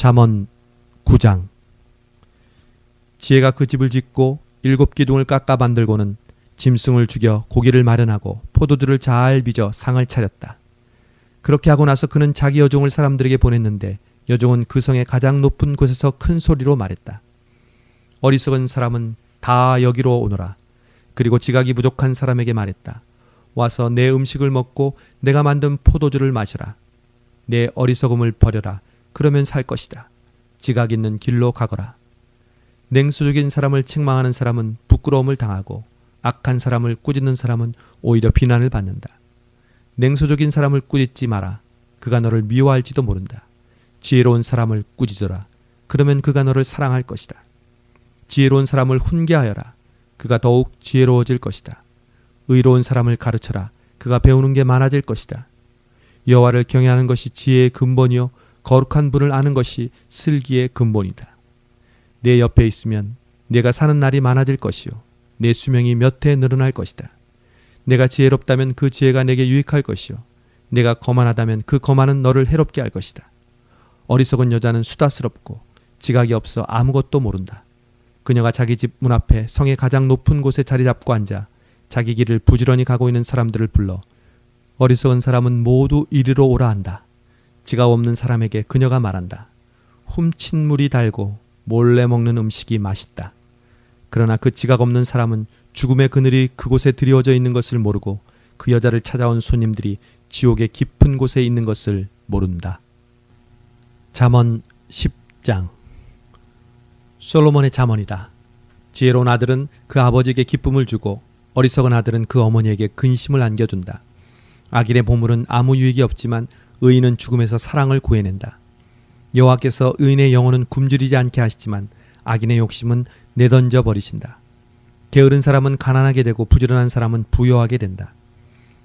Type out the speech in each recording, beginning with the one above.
잠언 9장. 지혜가 그 집을 짓고 7기둥을 깎아 만들고는 짐승을 죽여 고기를 마련하고 포도주를 잘 빚어 상을 차렸다. 그렇게 하고 나서 그는 자기 여종을 사람들에게 보냈는데 여종은 그 성의 가장 높은 곳에서 큰 소리로 말했다. 어리석은 사람은 다 여기로 오너라. 그리고 지각이 부족한 사람에게 말했다. 와서 내 음식을 먹고 내가 만든 포도주를 마셔라. 내 어리석음을 버려라. 그러면 살 것이다. 지각 있는 길로 가거라. 냉소적인 사람을 책망하는 사람은 부끄러움을 당하고 악한 사람을 꾸짖는 사람은 오히려 비난을 받는다. 냉소적인 사람을 꾸짖지 마라. 그가 너를 미워할지도 모른다. 지혜로운 사람을 꾸짖어라. 그러면 그가 너를 사랑할 것이다. 지혜로운 사람을 훈계하여라. 그가 더욱 지혜로워질 것이다. 의로운 사람을 가르쳐라. 그가 배우는 게 많아질 것이다. 여호와를 경외하는 것이 지혜의 근본이요 거룩한 분을 아는 것이 슬기의 근본이다. 내 옆에 있으면 내가 사는 날이 많아질 것이요 내 수명이 몇 해 늘어날 것이다. 내가 지혜롭다면 그 지혜가 내게 유익할 것이요 내가 거만하다면 그 거만은 너를 해롭게 할 것이다. 어리석은 여자는 수다스럽고 지각이 없어 아무것도 모른다. 그녀가 자기 집 문 앞에 성의 가장 높은 곳에 자리 잡고 앉아 자기 길을 부지런히 가고 있는 사람들을 불러 어리석은 사람은 모두 이리로 오라 한다. 지각 없는 사람에게 그녀가 말한다. 훔친 물이 달고 몰래 먹는 음식이 맛있다. 그러나 그 지각 없는 사람은 죽음의 그늘이 그곳에 드리워져 있는 것을 모르고 그 여자를 찾아온 손님들이 지옥의 깊은 곳에 있는 것을 모른다. 잠언 10장. 솔로몬의 잠언이다. 지혜로운 아들은 그 아버지에게 기쁨을 주고 어리석은 아들은 그 어머니에게 근심을 안겨준다. 악인의 보물은 아무 유익이 없지만 의인은 죽음에서 사랑을 구해낸다. 여호와께서 의인의 영혼은 굶주리지 않게 하시지만 악인의 욕심은 내던져 버리신다. 게으른 사람은 가난하게 되고 부지런한 사람은 부요하게 된다.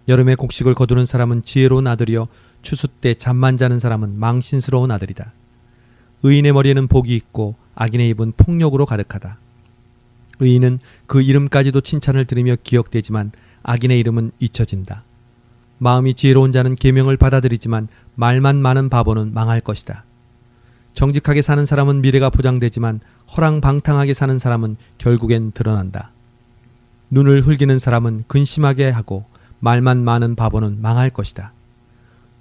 여름에 곡식을 거두는 사람은 지혜로운 아들이요 추수 때 잠만 자는 사람은 망신스러운 아들이다. 의인의 머리에는 복이 있고 악인의 입은 폭력으로 가득하다. 의인은 그 이름까지도 칭찬을 들으며 기억되지만 악인의 이름은 잊혀진다. 마음이 지혜로운 자는 계명을 받아들이지만 말만 많은 바보는 망할 것이다. 정직하게 사는 사람은 미래가 보장되지만 허랑방탕하게 사는 사람은 결국엔 드러난다. 눈을 흘기는 사람은 근심하게 하고 말만 많은 바보는 망할 것이다.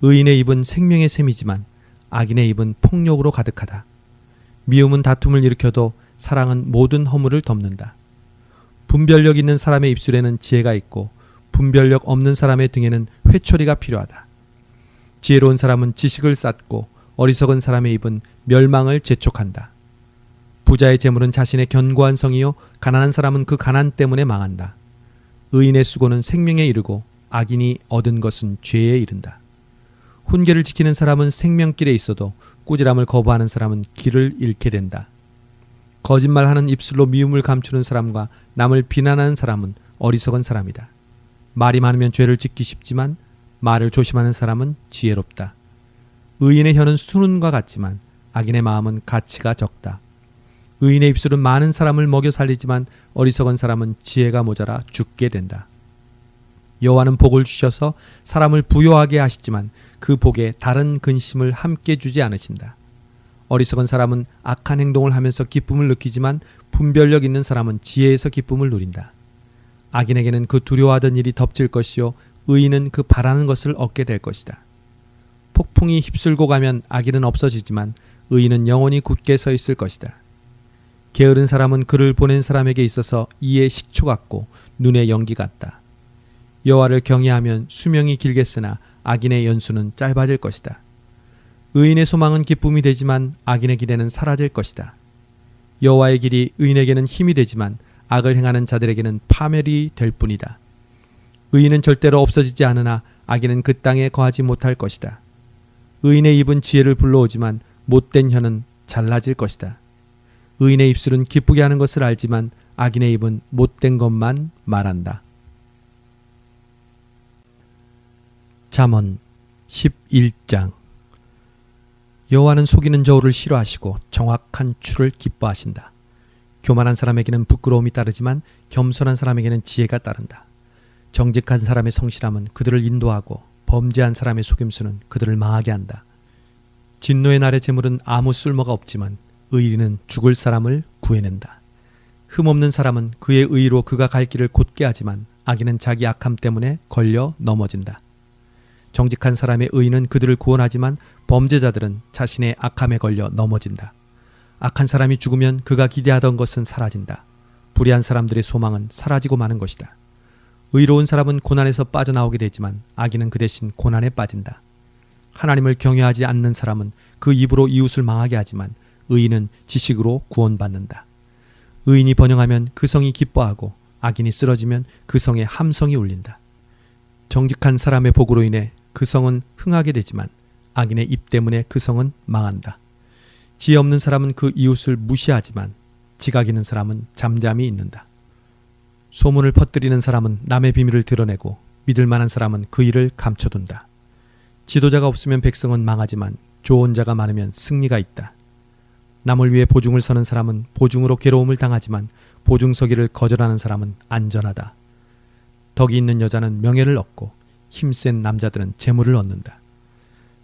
의인의 입은 생명의 샘이지만 악인의 입은 폭력으로 가득하다. 미움은 다툼을 일으켜도 사랑은 모든 허물을 덮는다. 분별력 있는 사람의 입술에는 지혜가 있고 분별력 없는 사람의 등에는 회초리가 필요하다. 지혜로운 사람은 지식을 쌓고 어리석은 사람의 입은 멸망을 재촉한다. 부자의 재물은 자신의 견고한 성이요 가난한 사람은 그 가난 때문에 망한다. 의인의 수고는 생명에 이르고 악인이 얻은 것은 죄에 이른다. 훈계를 지키는 사람은 생명길에 있어도 꾸지람을 거부하는 사람은 길을 잃게 된다. 거짓말하는 입술로 미움을 감추는 사람과 남을 비난하는 사람은 어리석은 사람이다. 말이 많으면 죄를 짓기 쉽지만 말을 조심하는 사람은 지혜롭다. 의인의 혀는 수는과 같지만 악인의 마음은 가치가 적다. 의인의 입술은 많은 사람을 먹여 살리지만 어리석은 사람은 지혜가 모자라 죽게 된다. 여호와는 복을 주셔서 사람을 부요하게 하시지만 그 복에 다른 근심을 함께 주지 않으신다. 어리석은 사람은 악한 행동을 하면서 기쁨을 느끼지만 분별력 있는 사람은 지혜에서 기쁨을 누린다. 악인에게는 그 두려워하던 일이 덮칠 것이요 의인은 그 바라는 것을 얻게 될 것이다. 폭풍이 휩쓸고 가면 악인은 없어지지만 의인은 영원히 굳게 서 있을 것이다. 게으른 사람은 그를 보낸 사람에게 있어서 이에 식초 같고 눈에 연기 같다. 여호와를 경외하면 수명이 길겠으나 악인의 연수는 짧아질 것이다. 의인의 소망은 기쁨이 되지만 악인의 기대는 사라질 것이다. 여호와의 길이 의인에게는 힘이 되지만 악을 행하는 자들에게는 파멸이 될 뿐이다. 의인은 절대로 없어지지 않으나 악인은 그 땅에 거하지 못할 것이다. 의인의 입은 지혜를 불러오지만 못된 혀는 잘라질 것이다. 의인의 입술은 기쁘게 하는 것을 알지만 악인의 입은 못된 것만 말한다. 잠언 11장. 여호와는 속이는 저울을 싫어하시고 정확한 추를 기뻐하신다. 교만한 사람에게는 부끄러움이 따르지만 겸손한 사람에게는 지혜가 따른다. 정직한 사람의 성실함은 그들을 인도하고 범죄한 사람의 속임수는 그들을 망하게 한다. 진노의 날의 재물은 아무 쓸모가 없지만 의인은 죽을 사람을 구해낸다. 흠없는 사람은 그의 의로 그가 갈 길을 곧게 하지만 악인은 자기 악함 때문에 걸려 넘어진다. 정직한 사람의 의는 그들을 구원하지만 범죄자들은 자신의 악함에 걸려 넘어진다. 악한 사람이 죽으면 그가 기대하던 것은 사라진다. 불의한 사람들의 소망은 사라지고 마는 것이다. 의로운 사람은 고난에서 빠져나오게 되지만 악인은 그 대신 고난에 빠진다. 하나님을 경외하지 않는 사람은 그 입으로 이웃을 망하게 하지만 의인은 지식으로 구원받는다. 의인이 번영하면 그 성이 기뻐하고 악인이 쓰러지면 그 성에 함성이 울린다. 정직한 사람의 복으로 인해 그 성은 흥하게 되지만 악인의 입 때문에 그 성은 망한다. 지혜 없는 사람은 그 이웃을 무시하지만 지각 있는 사람은 잠잠히 있는다. 소문을 퍼뜨리는 사람은 남의 비밀을 드러내고 믿을 만한 사람은 그 일을 감춰둔다. 지도자가 없으면 백성은 망하지만 조언자가 많으면 승리가 있다. 남을 위해 보증을 서는 사람은 보증으로 괴로움을 당하지만 보증 서기를 거절하는 사람은 안전하다. 덕이 있는 여자는 명예를 얻고 힘센 남자들은 재물을 얻는다.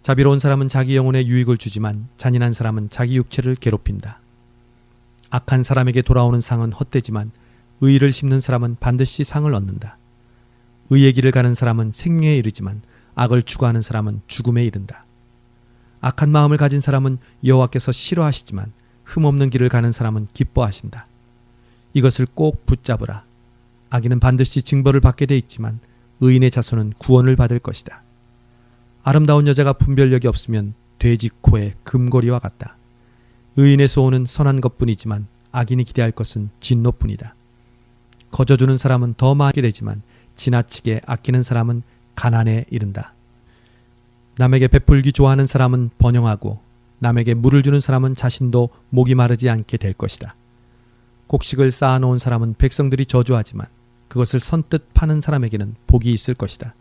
자비로운 사람은 자기 영혼에 유익을 주지만 잔인한 사람은 자기 육체를 괴롭힌다. 악한 사람에게 돌아오는 상은 헛되지만 의의를 심는 사람은 반드시 상을 얻는다. 의의 길을 가는 사람은 생명에 이르지만 악을 추구하는 사람은 죽음에 이른다. 악한 마음을 가진 사람은 여호와께서 싫어하시지만 흠없는 길을 가는 사람은 기뻐하신다. 이것을 꼭 붙잡으라. 악인은 반드시 징벌을 받게 돼 있지만 의인의 자손은 구원을 받을 것이다. 아름다운 여자가 분별력이 없으면 돼지 코의 금고리와 같다. 의인의 소원은 선한 것뿐이지만 악인이 기대할 것은 진노뿐이다. 거저주는 사람은 더 많게 되지만 지나치게 아끼는 사람은 가난에 이른다. 남에게 베풀기 좋아하는 사람은 번영하고 남에게 물을 주는 사람은 자신도 목이 마르지 않게 될 것이다. 곡식을 쌓아놓은 사람은 백성들이 저주하지만 그것을 선뜻 파는 사람에게는 복이 있을 것이다.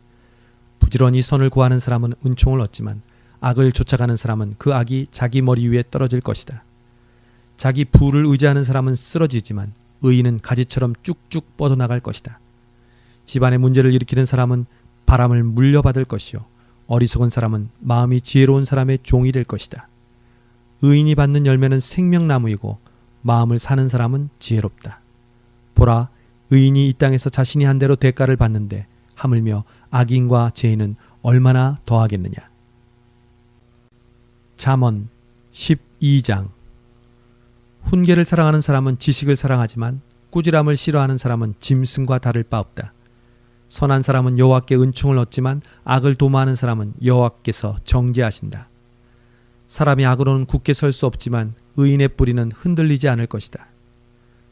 부지런히 선을 구하는 사람은 은총을 얻지만 악을 쫓아가는 사람은 그 악이 자기 머리 위에 떨어질 것이다. 자기 부를 의지하는 사람은 쓰러지지만 의인은 가지처럼 쭉쭉 뻗어나갈 것이다. 집안에 문제를 일으키는 사람은 바람을 물려받을 것이요 어리석은 사람은 마음이 지혜로운 사람의 종이 될 것이다. 의인이 받는 열매는 생명나무이고 마음을 사는 사람은 지혜롭다. 보라, 의인이 이 땅에서 자신이 한 대로 대가를 받는데 하물며 악인과 죄인은 얼마나 더하겠느냐. 잠언 12장. 훈계를 사랑하는 사람은 지식을 사랑하지만 꾸지람을 싫어하는 사람은 짐승과 다를 바 없다. 선한 사람은 여호와께 은총을 얻지만 악을 도모하는 사람은 여호와께서 정죄하신다. 사람이 악으로는 굳게 설 수 없지만 의인의 뿌리는 흔들리지 않을 것이다.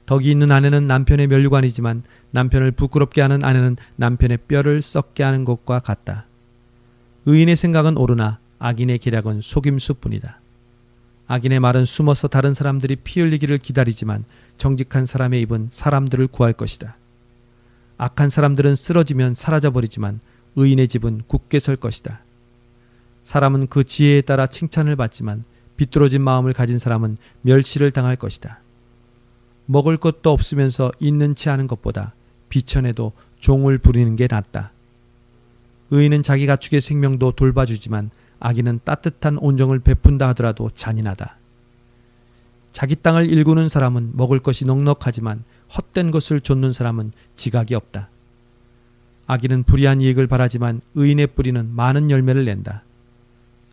덕이 있는 아내는 남편의 면류관이지만 남편을 부끄럽게 하는 아내는 남편의 뼈를 썩게 하는 것과 같다. 의인의 생각은 옳으나 악인의 계략은 속임수뿐이다. 악인의 말은 숨어서 다른 사람들이 피 흘리기를 기다리지만 정직한 사람의 입은 사람들을 구할 것이다. 악한 사람들은 쓰러지면 사라져버리지만 의인의 집은 굳게 설 것이다. 사람은 그 지혜에 따라 칭찬을 받지만 비뚤어진 마음을 가진 사람은 멸시를 당할 것이다. 먹을 것도 없으면서 있는 치 않은 것보다 비천해도 종을 부리는 게 낫다. 의인은 자기 가축의 생명도 돌봐주지만 악인은 따뜻한 온정을 베푼다 하더라도 잔인하다. 자기 땅을 일구는 사람은 먹을 것이 넉넉하지만 헛된 것을 좇는 사람은 지각이 없다. 악인은 불의한 이익을 바라지만 의인의 뿌리는 많은 열매를 낸다.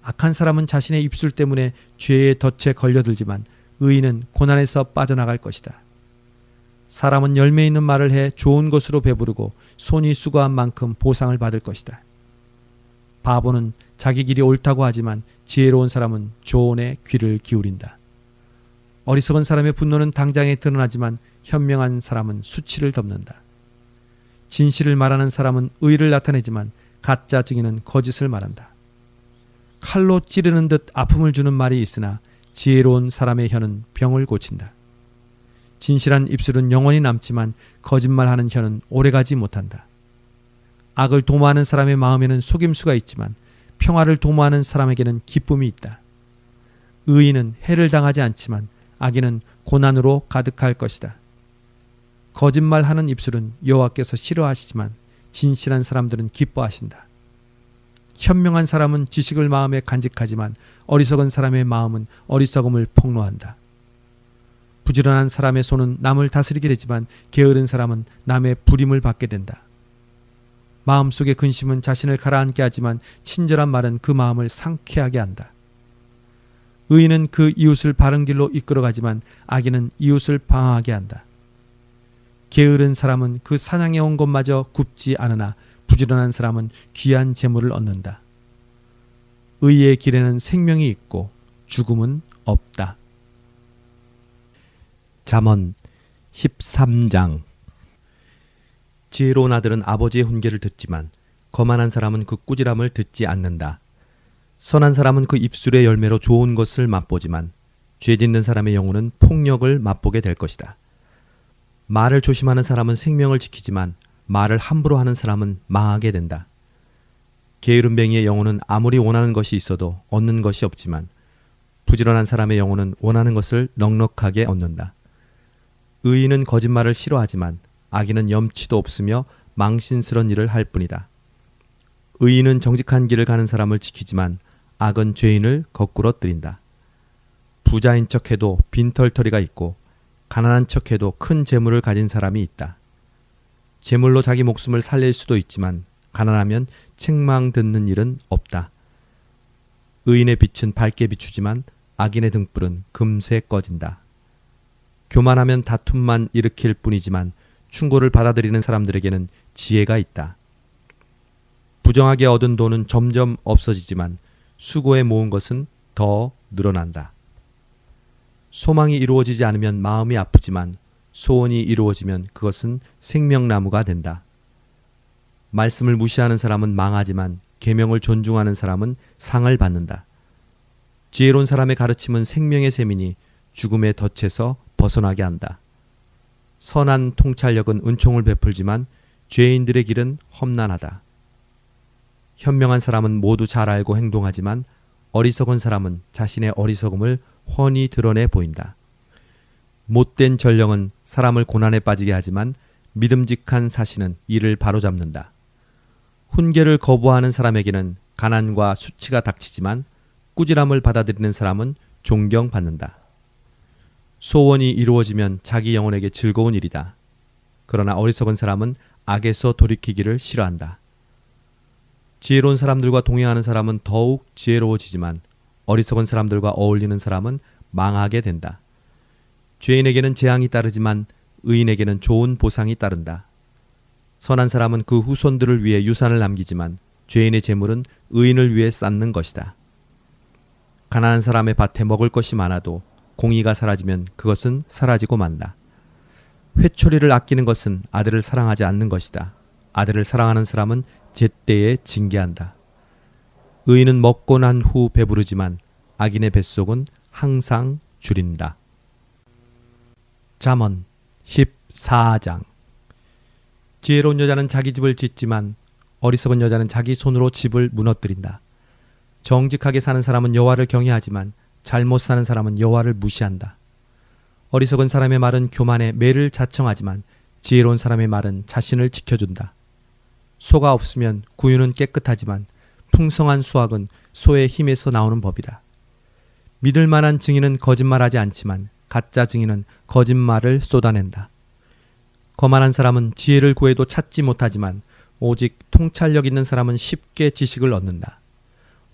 악한 사람은 자신의 입술 때문에 죄의 덫에 걸려들지만 의인은 고난에서 빠져나갈 것이다. 사람은 열매 있는 말을 해 좋은 것으로 배부르고 손이 수고한 만큼 보상을 받을 것이다. 바보는 자기 길이 옳다고 하지만 지혜로운 사람은 조언에 귀를 기울인다. 어리석은 사람의 분노는 당장에 드러나지만 현명한 사람은 수치를 덮는다. 진실을 말하는 사람은 의를 나타내지만 가짜 증인은 거짓을 말한다. 칼로 찌르는 듯 아픔을 주는 말이 있으나 지혜로운 사람의 혀는 병을 고친다. 진실한 입술은 영원히 남지만 거짓말하는 혀는 오래가지 못한다. 악을 도모하는 사람의 마음에는 속임수가 있지만 평화를 도모하는 사람에게는 기쁨이 있다. 의인은 해를 당하지 않지만 악인은 고난으로 가득할 것이다. 거짓말하는 입술은 여호와께서 싫어하시지만 진실한 사람들은 기뻐하신다. 현명한 사람은 지식을 마음에 간직하지만 어리석은 사람의 마음은 어리석음을 폭로한다. 부지런한 사람의 손은 남을 다스리게 되지만 게으른 사람은 남의 부림을 받게 된다. 마음속의 근심은 자신을 가라앉게 하지만 친절한 말은 그 마음을 상쾌하게 한다. 의인은 그 이웃을 바른 길로 이끌어가지만 악인은 이웃을 방황하게 한다. 게으른 사람은 그 사냥해 온 것마저 굽지 않으나 부지런한 사람은 귀한 재물을 얻는다. 의의 길에는 생명이 있고 죽음은 없다. 잠언 13장. 지혜로운 아들은 아버지의 훈계를 듣지만 거만한 사람은 그 꾸지람을 듣지 않는다. 선한 사람은 그 입술의 열매로 좋은 것을 맛보지만 죄 짓는 사람의 영혼은 폭력을 맛보게 될 것이다. 말을 조심하는 사람은 생명을 지키지만 말을 함부로 하는 사람은 망하게 된다. 게으름뱅이의 영혼은 아무리 원하는 것이 있어도 얻는 것이 없지만 부지런한 사람의 영혼은 원하는 것을 넉넉하게 얻는다. 의인은 거짓말을 싫어하지만 악인은 염치도 없으며 망신스러운 일을 할 뿐이다. 의인은 정직한 길을 가는 사람을 지키지만 악은 죄인을 거꾸러뜨린다. 부자인 척해도 빈털터리가 있고 가난한 척해도 큰 재물을 가진 사람이 있다. 재물로 자기 목숨을 살릴 수도 있지만 가난하면 책망 듣는 일은 없다. 의인의 빛은 밝게 비추지만 악인의 등불은 금세 꺼진다. 교만하면 다툼만 일으킬 뿐이지만 충고를 받아들이는 사람들에게는 지혜가 있다. 부정하게 얻은 돈은 점점 없어지지만 수고에 모은 것은 더 늘어난다. 소망이 이루어지지 않으면 마음이 아프지만 소원이 이루어지면 그것은 생명나무가 된다. 말씀을 무시하는 사람은 망하지만 계명을 존중하는 사람은 상을 받는다. 지혜로운 사람의 가르침은 생명의 셈이니 죽음의 덫에서 벗어나게 한다. 선한 통찰력은 은총을 베풀지만 죄인들의 길은 험난하다. 현명한 사람은 모두 잘 알고 행동하지만 어리석은 사람은 자신의 어리석음을 훤히 드러내 보인다. 못된 전령은 사람을 고난에 빠지게 하지만 믿음직한 사신은 이를 바로잡는다. 훈계를 거부하는 사람에게는 가난과 수치가 닥치지만 꾸지람을 받아들이는 사람은 존경받는다. 소원이 이루어지면 자기 영혼에게 즐거운 일이다. 그러나 어리석은 사람은 악에서 돌이키기를 싫어한다. 지혜로운 사람들과 동행하는 사람은 더욱 지혜로워지지만 어리석은 사람들과 어울리는 사람은 망하게 된다. 죄인에게는 재앙이 따르지만 의인에게는 좋은 보상이 따른다. 선한 사람은 그 후손들을 위해 유산을 남기지만 죄인의 재물은 의인을 위해 쌓는 것이다. 가난한 사람의 밭에 먹을 것이 많아도 공의가 사라지면 그것은 사라지고 만다. 회초리를 아끼는 것은 아들을 사랑하지 않는 것이다. 아들을 사랑하는 사람은 제때에 징계한다. 의인은 먹고 난 후 배부르지만 악인의 뱃속은 항상 줄인다. 잠언 14장. 지혜로운 여자는 자기 집을 짓지만 어리석은 여자는 자기 손으로 집을 무너뜨린다. 정직하게 사는 사람은 여호와를 경외하지만 잘못 사는 사람은 여호와를 무시한다. 어리석은 사람의 말은 교만에 매를 자청하지만 지혜로운 사람의 말은 자신을 지켜준다. 소가 없으면 구유는 깨끗하지만 풍성한 수확은 소의 힘에서 나오는 법이다. 믿을 만한 증인은 거짓말하지 않지만 가짜 증인은 거짓말을 쏟아낸다. 거만한 사람은 지혜를 구해도 찾지 못하지만 오직 통찰력 있는 사람은 쉽게 지식을 얻는다.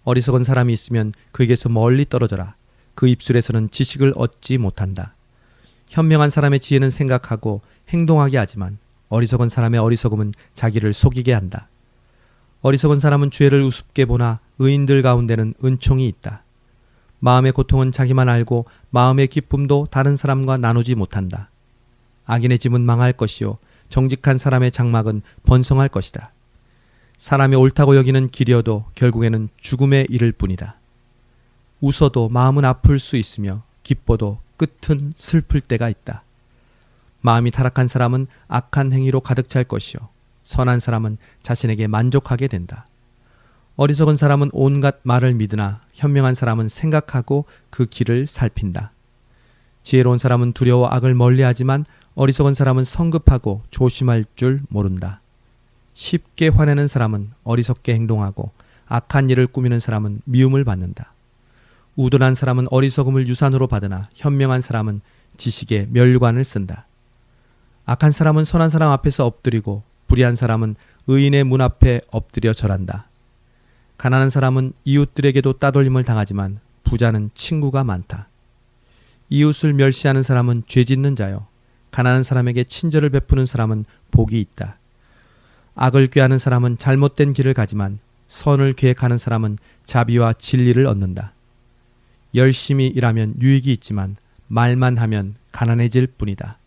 어리석은 사람이 있으면 그에게서 멀리 떨어져라. 그 입술에서는 지식을 얻지 못한다. 현명한 사람의 지혜는 생각하고 행동하게 하지만 어리석은 사람의 어리석음은 자기를 속이게 한다. 어리석은 사람은 죄를 우습게 보나 의인들 가운데는 은총이 있다. 마음의 고통은 자기만 알고 마음의 기쁨도 다른 사람과 나누지 못한다. 악인의 집은 망할 것이요 정직한 사람의 장막은 번성할 것이다. 사람이 옳다고 여기는 길이어도 결국에는 죽음에 이를 뿐이다. 웃어도 마음은 아플 수 있으며 기뻐도 끝은 슬플 때가 있다. 마음이 타락한 사람은 악한 행위로 가득 찰 것이요 선한 사람은 자신에게 만족하게 된다. 어리석은 사람은 온갖 말을 믿으나 현명한 사람은 생각하고 그 길을 살핀다. 지혜로운 사람은 두려워 악을 멀리하지만 어리석은 사람은 성급하고 조심할 줄 모른다. 쉽게 화내는 사람은 어리석게 행동하고 악한 일을 꾸미는 사람은 미움을 받는다. 우둔한 사람은 어리석음을 유산으로 받으나 현명한 사람은 지식의 멸관을 쓴다. 악한 사람은 선한 사람 앞에서 엎드리고 불의한 사람은 의인의 문 앞에 엎드려 절한다. 가난한 사람은 이웃들에게도 따돌림을 당하지만 부자는 친구가 많다. 이웃을 멸시하는 사람은 죄짓는 자요. 가난한 사람에게 친절을 베푸는 사람은 복이 있다. 악을 꾀하는 사람은 잘못된 길을 가지만 선을 계획하는 사람은 자비와 진리를 얻는다. 열심히 일하면 유익이 있지만 말만 하면 가난해질 뿐이다.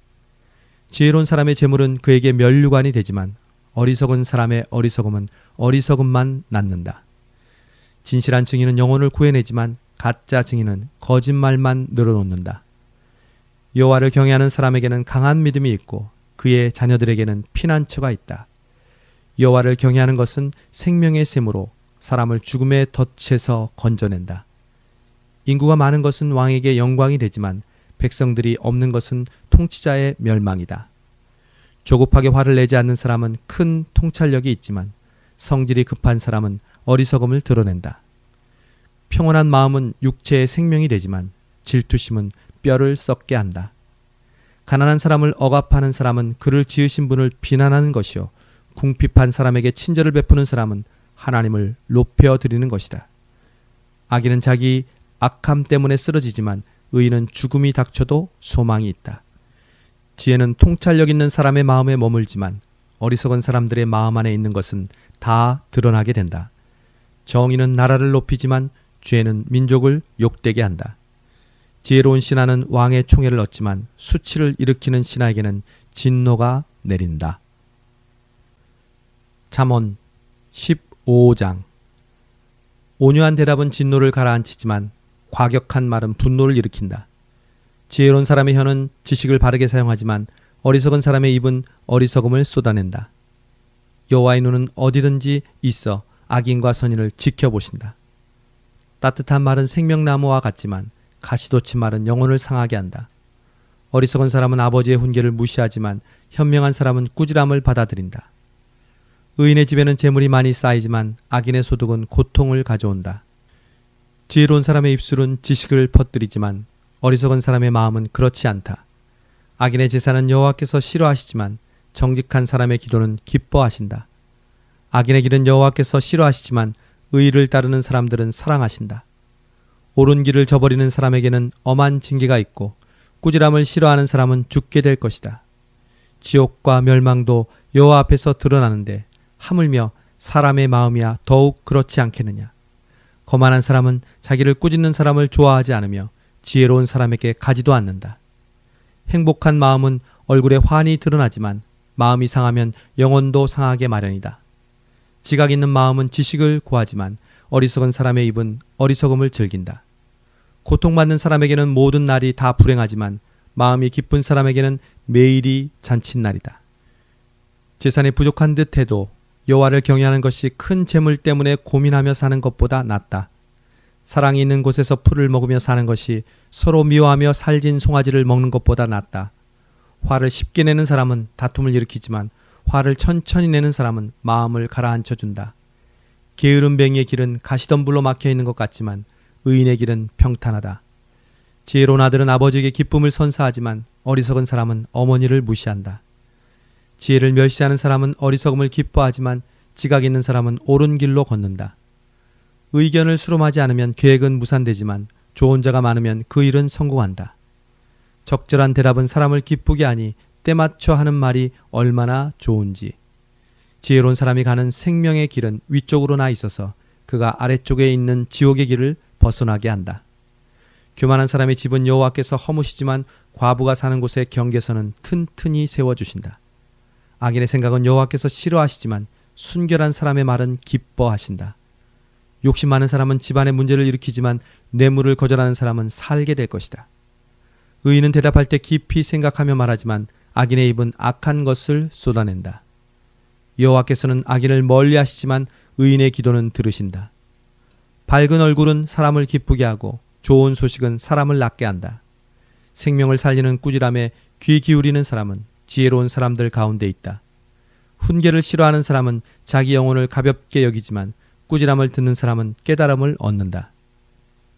지혜로운 사람의 재물은 그에게 면류관이 되지만 어리석은 사람의 어리석음은 어리석음만 낳는다. 진실한 증인은 영혼을 구해내지만 가짜 증인은 거짓말만 늘어놓는다. 여호와를 경외하는 사람에게는 강한 믿음이 있고 그의 자녀들에게는 피난처가 있다. 여호와를 경외하는 것은 생명의 샘으로 사람을 죽음의 덫에서 건져낸다. 인구가 많은 것은 왕에게 영광이 되지만 백성들이 없는 것은 통치자의 멸망이다. 조급하게 화를 내지 않는 사람은 큰 통찰력이 있지만 성질이 급한 사람은 어리석음을 드러낸다. 평온한 마음은 육체의 생명이 되지만 질투심은 뼈를 썩게 한다. 가난한 사람을 억압하는 사람은 그를 지으신 분을 비난하는 것이요 궁핍한 사람에게 친절을 베푸는 사람은 하나님을 높여드리는 것이다. 악인은 자기 악함 때문에 쓰러지지만 의인은 죽음이 닥쳐도 소망이 있다. 지혜는 통찰력 있는 사람의 마음에 머물지만 어리석은 사람들의 마음 안에 있는 것은 다 드러나게 된다. 정의는 나라를 높이지만 죄는 민족을 욕되게 한다. 지혜로운 신하는 왕의 총애를 얻지만 수치를 일으키는 신하에게는 진노가 내린다. 잠언 15장. 온유한 대답은 진노를 가라앉히지만 과격한 말은 분노를 일으킨다. 지혜로운 사람의 혀는 지식을 바르게 사용하지만 어리석은 사람의 입은 어리석음을 쏟아낸다. 여호와의 눈은 어디든지 있어 악인과 선인을 지켜보신다. 따뜻한 말은 생명나무와 같지만 가시돋친 말은 영혼을 상하게 한다. 어리석은 사람은 아버지의 훈계를 무시하지만 현명한 사람은 꾸지람을 받아들인다. 의인의 집에는 재물이 많이 쌓이지만 악인의 소득은 고통을 가져온다. 지혜로운 사람의 입술은 지식을 퍼뜨리지만 어리석은 사람의 마음은 그렇지 않다. 악인의 제사는 여호와께서 싫어하시지만 정직한 사람의 기도는 기뻐하신다. 악인의 길은 여호와께서 싫어하시지만 의의를 따르는 사람들은 사랑하신다. 옳은 길을 저버리는 사람에게는 엄한 징계가 있고 꾸지람을 싫어하는 사람은 죽게 될 것이다. 지옥과 멸망도 여호와 앞에서 드러나는데 하물며 사람의 마음이야 더욱 그렇지 않겠느냐. 거만한 사람은 자기를 꾸짖는 사람을 좋아하지 않으며 지혜로운 사람에게 가지도 않는다. 행복한 마음은 얼굴에 환히 드러나지만 마음이 상하면 영혼도 상하게 마련이다. 지각 있는 마음은 지식을 구하지만 어리석은 사람의 입은 어리석음을 즐긴다. 고통받는 사람에게는 모든 날이 다 불행하지만 마음이 기쁜 사람에게는 매일이 잔칫날이다. 재산이 부족한 듯 해도 여호와를 경외하는 것이 큰 재물 때문에 고민하며 사는 것보다 낫다. 사랑이 있는 곳에서 풀을 먹으며 사는 것이 서로 미워하며 살진 송아지를 먹는 것보다 낫다. 화를 쉽게 내는 사람은 다툼을 일으키지만 화를 천천히 내는 사람은 마음을 가라앉혀준다. 게으름뱅이의 길은 가시덤불로 막혀있는 것 같지만 의인의 길은 평탄하다. 지혜로운 아들은 아버지에게 기쁨을 선사하지만 어리석은 사람은 어머니를 무시한다. 지혜를 멸시하는 사람은 어리석음을 기뻐하지만 지각 있는 사람은 옳은 길로 걷는다. 의견을 수렴하지 않으면 계획은 무산되지만 좋은 자가 많으면 그 일은 성공한다. 적절한 대답은 사람을 기쁘게 하니 때맞춰 하는 말이 얼마나 좋은지. 지혜로운 사람이 가는 생명의 길은 위쪽으로 나 있어서 그가 아래쪽에 있는 지옥의 길을 벗어나게 한다. 교만한 사람의 집은 여호와께서 허무시지만 과부가 사는 곳의 경계선은 튼튼히 세워주신다. 악인의 생각은 여호와께서 싫어하시지만 순결한 사람의 말은 기뻐하신다. 욕심 많은 사람은 집안에 문제를 일으키지만 뇌물을 거절하는 사람은 살게 될 것이다. 의인은 대답할 때 깊이 생각하며 말하지만 악인의 입은 악한 것을 쏟아낸다. 여호와께서는 악인을 멀리하시지만 의인의 기도는 들으신다. 밝은 얼굴은 사람을 기쁘게 하고 좋은 소식은 사람을 낫게 한다. 생명을 살리는 꾸지람에 귀 기울이는 사람은 지혜로운 사람들 가운데 있다. 훈계를 싫어하는 사람은 자기 영혼을 가볍게 여기지만 꾸지람을 듣는 사람은 깨달음을 얻는다.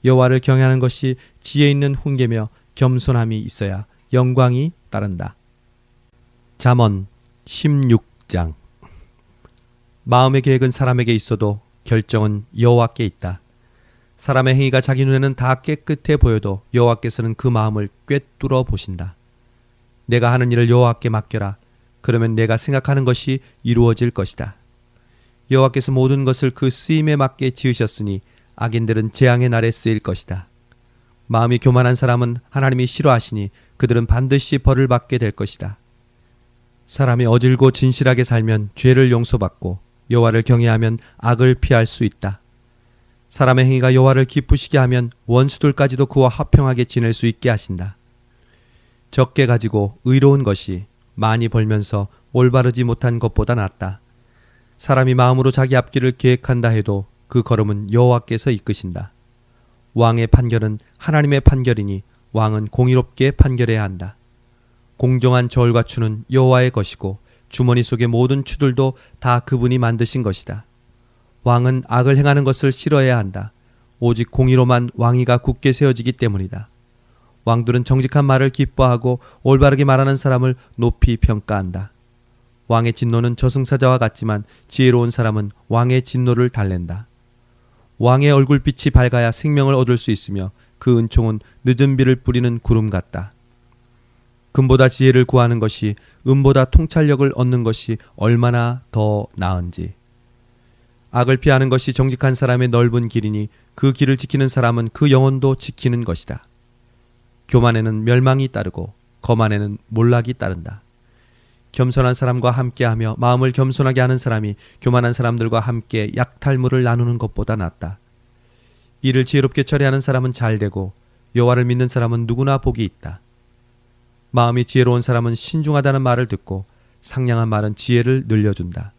여호와를 경외하는 것이 지혜 있는 훈계며 겸손함이 있어야 영광이 따른다. 잠언 16장. 마음의 계획은 사람에게 있어도 결정은 여호와께 있다. 사람의 행위가 자기 눈에는 다 깨끗해 보여도 여호와께서는 그 마음을 꿰뚫어 보신다. 내가 하는 일을 여호와께 맡겨라. 그러면 내가 생각하는 것이 이루어질 것이다. 여호와께서 모든 것을 그 쓰임에 맞게 지으셨으니 악인들은 재앙의 날에 쓰일 것이다. 마음이 교만한 사람은 하나님이 싫어하시니 그들은 반드시 벌을 받게 될 것이다. 사람이 어질고 진실하게 살면 죄를 용서받고 여호와를 경외하면 악을 피할 수 있다. 사람의 행위가 여호와를 기쁘시게 하면 원수들까지도 그와 화평하게 지낼 수 있게 하신다. 적게 가지고 의로운 것이 많이 벌면서 올바르지 못한 것보다 낫다. 사람이 마음으로 자기 앞길을 계획한다 해도 그 걸음은 여호와께서 이끄신다. 왕의 판결은 하나님의 판결이니 왕은 공의롭게 판결해야 한다. 공정한 저울과 추는 여호와의 것이고 주머니 속의 모든 추들도 다 그분이 만드신 것이다. 왕은 악을 행하는 것을 싫어해야 한다. 오직 공의로만 왕위가 굳게 세워지기 때문이다. 왕들은 정직한 말을 기뻐하고 올바르게 말하는 사람을 높이 평가한다. 왕의 진노는 저승사자와 같지만 지혜로운 사람은 왕의 진노를 달랜다. 왕의 얼굴빛이 밝아야 생명을 얻을 수 있으며 그 은총은 늦은 비를 뿌리는 구름 같다. 금보다 지혜를 구하는 것이 은보다 통찰력을 얻는 것이 얼마나 더 나은지. 악을 피하는 것이 정직한 사람의 넓은 길이니 그 길을 지키는 사람은 그 영혼도 지키는 것이다. 교만에는 멸망이 따르고 거만에는 몰락이 따른다. 겸손한 사람과 함께하며 마음을 겸손하게 하는 사람이 교만한 사람들과 함께 약탈물을 나누는 것보다 낫다. 이를 지혜롭게 처리하는 사람은 잘되고 여호와를 믿는 사람은 누구나 복이 있다. 마음이 지혜로운 사람은 신중하다는 말을 듣고 상냥한 말은 지혜를 늘려준다.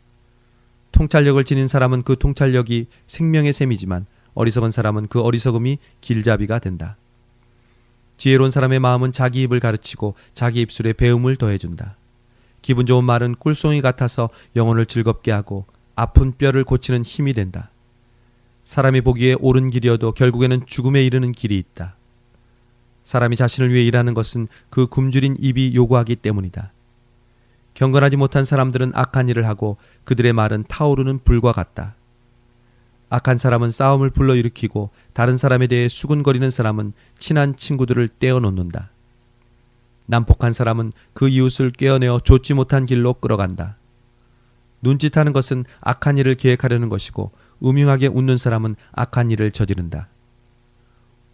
통찰력을 지닌 사람은 그 통찰력이 생명의 셈이지만 어리석은 사람은 그 어리석음이 길잡이가 된다. 지혜로운 사람의 마음은 자기 입을 가르치고 자기 입술에 배움을 더해준다. 기분 좋은 말은 꿀송이 같아서 영혼을 즐겁게 하고 아픈 뼈를 고치는 힘이 된다. 사람이 보기에 옳은 길이어도 결국에는 죽음에 이르는 길이 있다. 사람이 자신을 위해 일하는 것은 그 굶주린 입이 요구하기 때문이다. 경건하지 못한 사람들은 악한 일을 하고 그들의 말은 타오르는 불과 같다. 악한 사람은 싸움을 불러일으키고 다른 사람에 대해 수군거리는 사람은 친한 친구들을 떼어놓는다. 난폭한 사람은 그 이웃을 꿰어내어 좋지 못한 길로 끌어간다. 눈짓하는 것은 악한 일을 계획하려는 것이고 음흉하게 웃는 사람은 악한 일을 저지른다.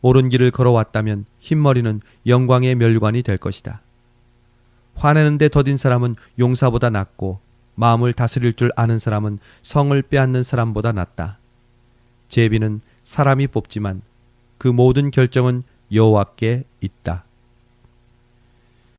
옳은 길을 걸어왔다면 흰머리는 영광의 멸관이 될 것이다. 화내는 데 더딘 사람은 용사보다 낫고 마음을 다스릴 줄 아는 사람은 성을 빼앗는 사람보다 낫다. 제비는 사람이 뽑지만 그 모든 결정은 여호와께 있다.